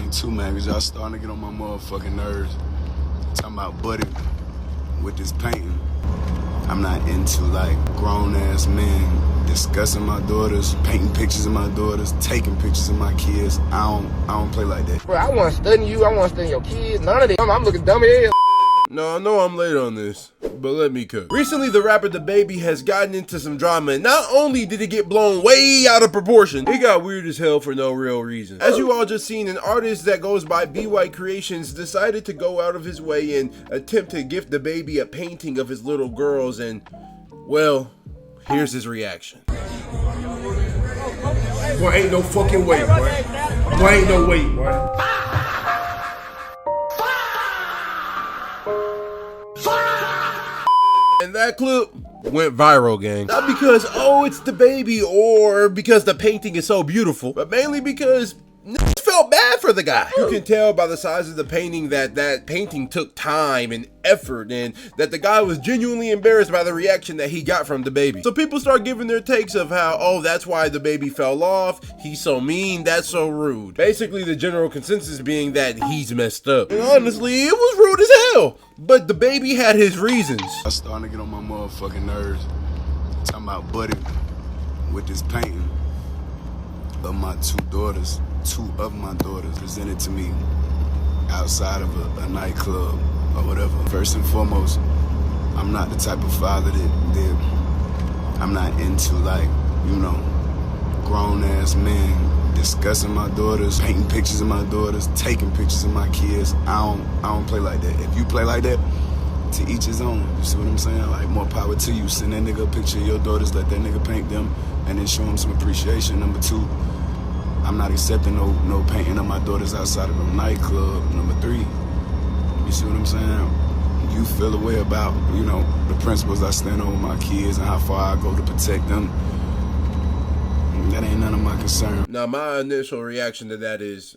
thing too, man, because y'all starting to get on my motherfucking nerves. Talking about Buddy with this painting. I'm not into like grown-ass men discussing my daughters, painting pictures of my daughters, taking pictures of my kids. I don't play like that. Bro, I want to study you. I want to study your kids. None of that. I'm looking dumb as hell. No, I know I'm late on this, but let me cook. Recently, the rapper dababy has gotten into some drama, and not only did it get blown way out of proportion, it got weird as hell for no real reason. As you all just seen, an artist that goes by BY Creations decided to go out of his way and attempt to gift dababy a painting of his little girls, and, well, here's his reaction. Boy, ain't no fucking way, boy. Boy, ain't no way, boy. And that clip went viral, gang. Not because, oh, it's dababy, or because the painting is so beautiful, but mainly because niggas felt bad for the guy. You can tell by the size of the painting that that painting took time and effort, and that the guy was genuinely embarrassed by the reaction that he got from dababy. So people start giving their takes of how, oh, that's why dababy fell off, he's so mean, that's so rude. Basically, the general consensus being that he's messed up. And honestly, it was rude as hell. But dababy had his reasons. I'm starting to get on my motherfucking nerves. Talking about Buddy with this painting of my two of my daughters presented to me outside of a nightclub or whatever. First and foremost, I'm not the type of father that I'm not into, like, you know, grown-ass men discussing my daughters, painting pictures of my daughters, taking pictures of my kids. I don't play like that. If you play like that, to each his own. You see what I'm saying? Like, more power to you. Send that nigga a picture of your daughters, let that nigga paint them, and then show him some appreciation. Number two, I'm not accepting no painting of my daughters outside of a nightclub. Number three, you see what I'm saying? You feel a way about, you know, the principles I stand on with my kids and how far I go to protect them. That ain't none of my concern. Now, my initial reaction to that is,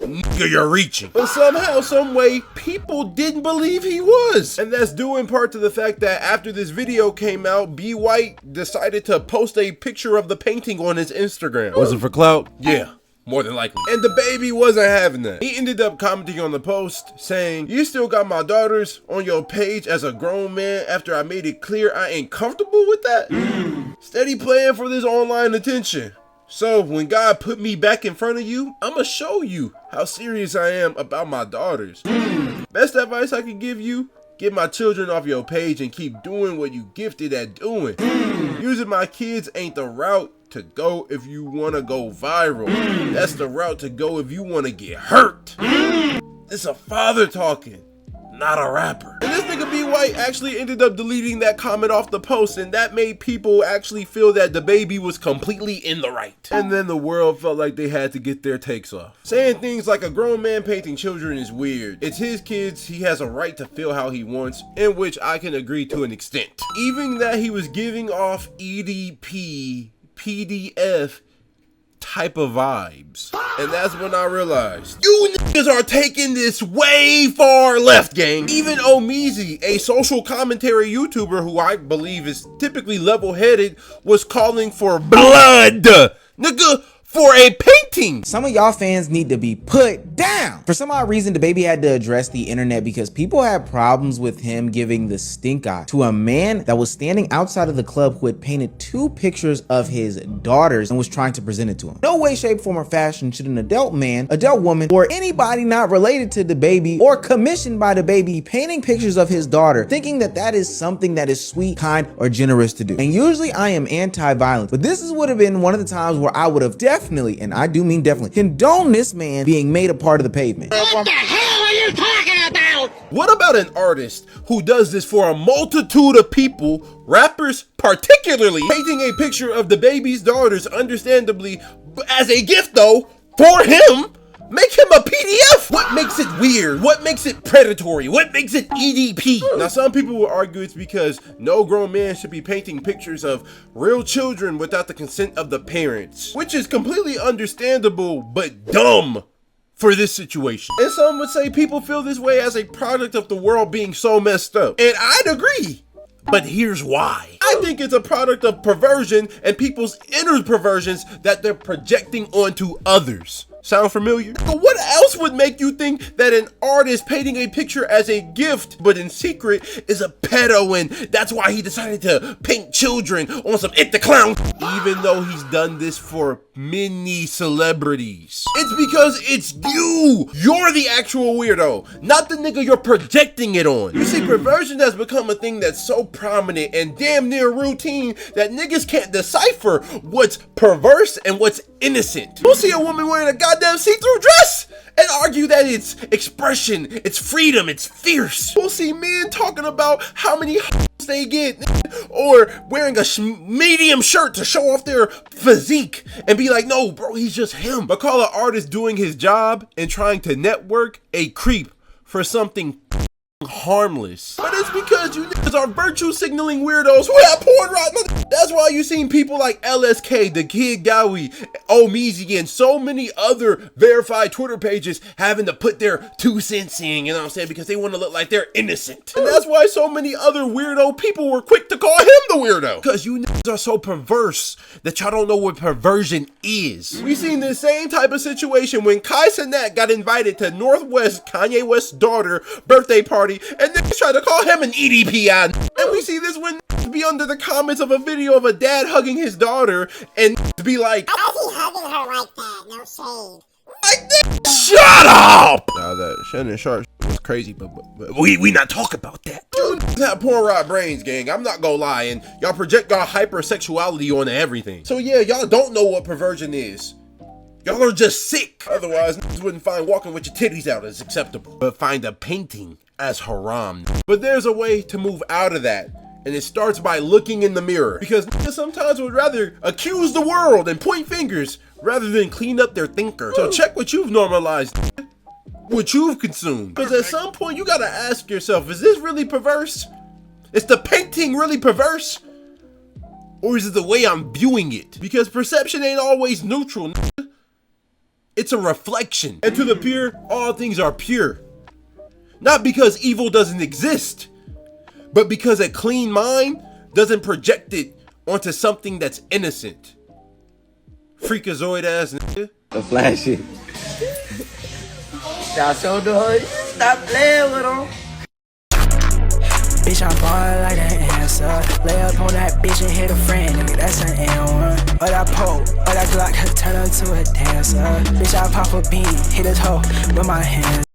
nigga, you're reaching. But somehow, some way, people didn't believe he was. And that's due in part to the fact that after this video came out, B White decided to post a picture of the painting on his Instagram. Was it for clout? Yeah. More than likely. And dababy wasn't having that. He ended up commenting on the post saying, "You still got my daughters on your page as a grown man after I made it clear I ain't comfortable with that?" Steady playing for this online attention. So when God put me back in front of you, I'ma show you how serious I am about my daughters. Best advice I can give you, get my children off your page and keep doing what you gifted at doing. Using my kids ain't the route to go if you want to go viral. That's the route to go if you want to get hurt. It's a father talking, not a rapper. And this nigga B White actually ended up deleting that comment off the post, and that made people actually feel that dababy was completely in the right. And then the world felt like they had to get their takes off. Saying things like a grown man painting children is weird. It's his kids, he has a right to feel how he wants, in which I can agree to an extent. Even that he was giving off EDP, PDF type of vibes. And that's when I realized, you niggas are taking this way far left, gang. Even ohmeezy, a social commentary YouTuber who I believe is typically level-headed, was calling for blood, nigga, for a painting. Some of y'all fans need to be put down. For some odd reason, dababy had to address the internet because people had problems with him giving the stink eye to a man that was standing outside of the club who had painted 2 pictures of his daughters and was trying to present it to him. No way, shape, form, or fashion should an adult man, adult woman, or anybody not related to dababy or commissioned by dababy painting pictures of his daughter thinking that that is something that is sweet, kind, or generous to do. And usually I am anti-violence, but this would have been one of the times where I would have definitely, and I do mean definitely, condone this man being made a part of the pavement. What the hell are you talking about? What about an artist who does this for a multitude of people, rappers particularly, painting a picture of dababy's daughters, understandably, as a gift though, for him? Make him a PDF. What makes it weird? What makes it predatory? What makes it EDP? Now, some people will argue it's because no grown man should be painting pictures of real children without the consent of the parents, which is completely understandable, but dumb for this situation. And some would say people feel this way as a product of the world being so messed up. And I'd agree. But here's why. I think it's a product of perversion and people's inner perversions that they're projecting onto others. Sound familiar? But what else would make you think that an artist painting a picture as a gift, but in secret, is a pedo, and that's why he decided to paint children on some It the Clown? Even though he's done this for many celebrities. It's because it's you! You're the actual weirdo, not the nigga you're projecting it on. You see, perversion has become a thing that's so prominent and damn near routine that niggas can't decipher what's perverse and what's innocent. You'll see a woman wearing a goddamn see-through dress and argue that it's expression, it's freedom, it's fierce. We'll see men talking about how many they get, or wearing a medium shirt to show off their physique and be like, no bro, he's just him. But call an artist doing his job and trying to network a creep for something harmless. But it's because you niggas are virtue signaling weirdos who have porn right. That's why you seen people like LSK, the Kid Gowie, ohmeezy, and so many other verified Twitter pages having to put their 2 cents in, you know what I'm saying, because they want to look like they're innocent. And that's why so many other weirdo people were quick to call him the weirdo, because you niggas are so perverse that y'all don't know what perversion is. We seen the same type of situation when Kaicenat got invited to Northwest Kanye West's daughter birthday party, and they tried to call him an EDPI. And we see this when be under the comments of a video of a dad hugging his daughter and be like, Why is he hugging her like that? No shade. like this. Shut up! Now that Shannon Sharp was crazy, but we not talk about that. You have porn rot brains, gang. I'm not gonna lie, and y'all project y'all hypersexuality onto everything. So yeah, y'all don't know what perversion is. Y'all are just sick. Otherwise, niggas wouldn't find walking with your titties out as acceptable, but find a painting as haram. But there's a way to move out of that, and it starts by looking in the mirror, because niggas sometimes would rather accuse the world and point fingers rather than clean up their thinker. So check what you've normalized, what you've consumed, because at some point you gotta ask yourself, is this really perverse? Is the painting really perverse? Or is it the way I'm viewing it? Because perception ain't always neutral. It's a reflection. And to the pure, all things are pure. Not because evil doesn't exist, but because a clean mind doesn't project it onto something that's innocent. Freakazoid ass nigga. The flashy. Y'all so doing. Stop playing with them. Bitch, I'm ballin' like an answer. Lay up on that bitch and hit a friend, nigga, that's an N1. Or that pole, or that Glock, turn her to a dancer. Bitch, I pop a bean, hit his hoe with my hands.